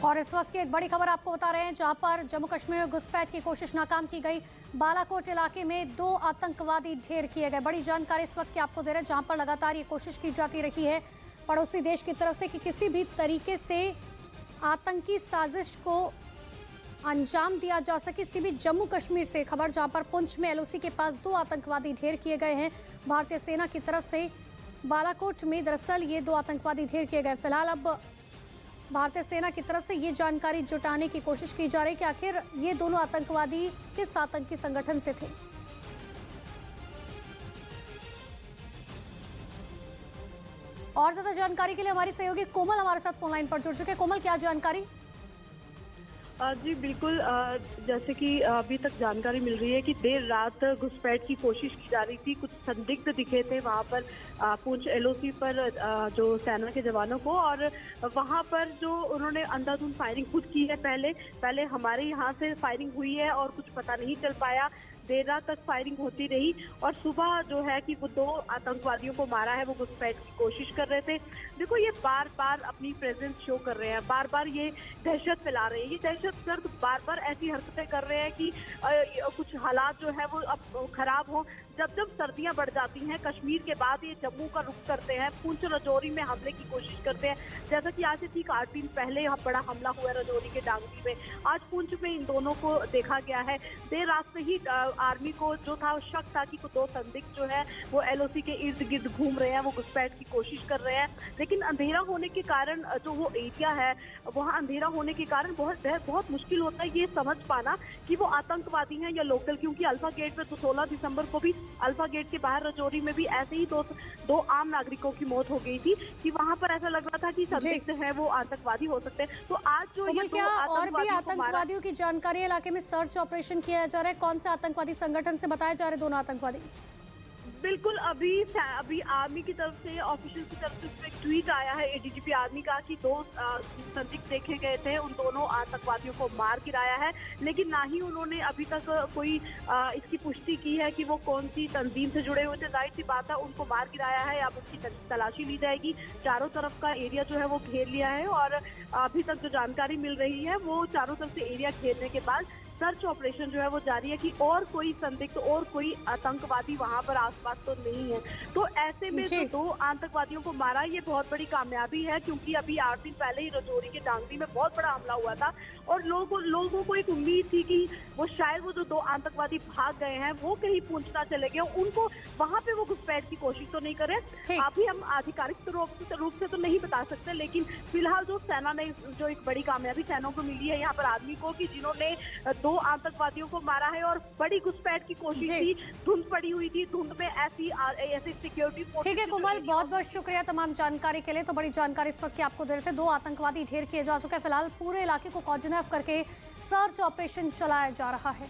और इस वक्त की एक बड़ी खबर आपको बता रहे हैं, जहां पर जम्मू कश्मीर में घुसपैठ की कोशिश नाकाम की गई। बालाकोट इलाके में 2 आतंकवादी ढेर किए गए। बड़ी जानकारी इस वक्त की आपको दे रहे हैं, जहां पर लगातार ये कोशिश की जाती रही है पड़ोसी देश की तरफ से कि किसी भी तरीके से आतंकी साजिश को अंजाम दिया जा सके। इसी बीच जम्मू कश्मीर से खबर, जहां पर पुंछ में एलओसी के पास 2 आतंकवादी ढेर किए गए हैं भारतीय सेना की तरफ से। बालाकोट में दरअसल ये 2 आतंकवादी ढेर किए गए। फिलहाल अब भारतीय सेना की तरफ से ये जानकारी जुटाने की कोशिश की जा रही है कि आखिर ये दोनों आतंकवादी किस आतंकी संगठन से थे। और ज्यादा जानकारी के लिए हमारी सहयोगी कोमल हमारे साथ फोन लाइन पर जुड़ चुके हैं। कोमल, क्या जानकारी? जी बिल्कुल, जैसे कि अभी तक जानकारी मिल रही है कि देर रात घुसपैठ की कोशिश की जा रही थी। कुछ संदिग्ध दिखे थे वहां पर पुंछ एलओसी पर जो सेना के जवानों को, और वहां पर जो उन्होंने अंधाधुंध फायरिंग खुद की है। पहले हमारे यहाँ से फायरिंग हुई है और कुछ पता नहीं चल पाया। देर रात तक फायरिंग होती रही और सुबह जो है कि वो 2 आतंकवादियों को मारा है। वो घुसपैठ की कोशिश कर रहे थे। देखो, ये बार बार अपनी प्रेजेंस शो कर रहे हैं, बार बार ये दहशत फैला रहे हैं। ये दहशतगर्द बार बार ऐसी हरकतें कर रहे हैं कि कुछ हालात जो है वो अब खराब हो। जब सर्दियां बढ़ जाती हैं, कश्मीर के बाद ये जम्मू का रुख करते हैं, पुंछ राजौरी में हमले की कोशिश करते हैं। जैसा कि आज से ठीक 8 दिन पहले यहाँ बड़ा हमला हुआ राजौरी के डांगरी में। आज पुंछ में इन दोनों को देखा गया है। देर रात से ही आर्मी को जो था शक था कि 2 संदिग्ध जो है वो एलओसी के इर्द गिर्द घूम रहे हैं, वो घुसपैठ की कोशिश कर रहे हैं। लेकिन अंधेरा होने के कारण, जो वो एरिया है वहाँ अंधेरा होने के कारण बहुत मुश्किल होता है ये समझ पाना कि वो आतंकवादी हैं या लोकल। क्योंकि अल्फा गेट पे तो 16 दिसंबर को भी अल्फा गेट के बाहर राजौरी में भी ऐसे ही दो आम नागरिकों की मौत हो गई थी कि वहां पर ऐसा लग रहा था कि संदिग्ध है वो आतंकवादी हो सकते हैं। तो आज जो ये 2 और भी आतंकवादियों की जानकारी, इलाके में सर्च ऑपरेशन किया जा रहा है। कौन से आतंकवादी संगठन से बताए जा रहे दोनों आतंकवादी? बिल्कुल, अभी आर्मी की तरफ से, ऑफिशियल की तरफ से एक ट्वीट आया है एडीजीपी आर्मी का कि 2 संदिग्ध देखे गए थे, उन दोनों आतंकवादियों को मार गिराया है। लेकिन ना ही उन्होंने अभी तक कोई इसकी पुष्टि की है कि वो कौन सी तंजीम से जुड़े हुए थे। जाहिर सी बात है, उनको मार गिराया है, अब उसकी तलाशी ली जाएगी। चारों तरफ का एरिया जो है वो घेर लिया है और अभी तक जो जानकारी मिल रही है वो चारों तरफ से एरिया घेरने के बाद सर्च ऑपरेशन जो है वो जारी है कि और कोई संदिग्ध और कोई आतंकवादी वहां पर आसपास तो नहीं है। तो ऐसे में जो 2 आतंकवादियों को मारा, ये बहुत बड़ी कामयाबी है। क्योंकि अभी 8 दिन पहले ही राजौरी के डांगरी में बहुत बड़ा हमला हुआ था और लोगों को एक उम्मीद थी कि वो शायद वो जो 2 आतंकवादी भाग गए हैं वो कहीं पुंछ ना चले गए, उनको वहां पे वो घुसपैठ की कोशिश तो नहीं करे। अभी हम आधिकारिक रूप से तो नहीं बता सकते, लेकिन फिलहाल जो सेना ने, जो एक बड़ी कामयाबी सेना को मिली है यहाँ पर आर्मी को, कि जिन्होंने 2 आतंकवादियों को मारा है और बड़ी घुसपैठ की कोशिश थी। धुंध पड़ी हुई थी, धुंध में ऐसी सिक्योरिटी। ठीक है कोमल, बहुत बहुत शुक्रिया तमाम जानकारी के लिए। तो बड़ी जानकारी इस वक्त की आपको दे रहे थे। 2 आतंकवादी ढेर किए जा चुके हैं। फिलहाल पूरे इलाके को कॉर्डन ऑफ करके सर्च ऑपरेशन चलाया जा रहा है।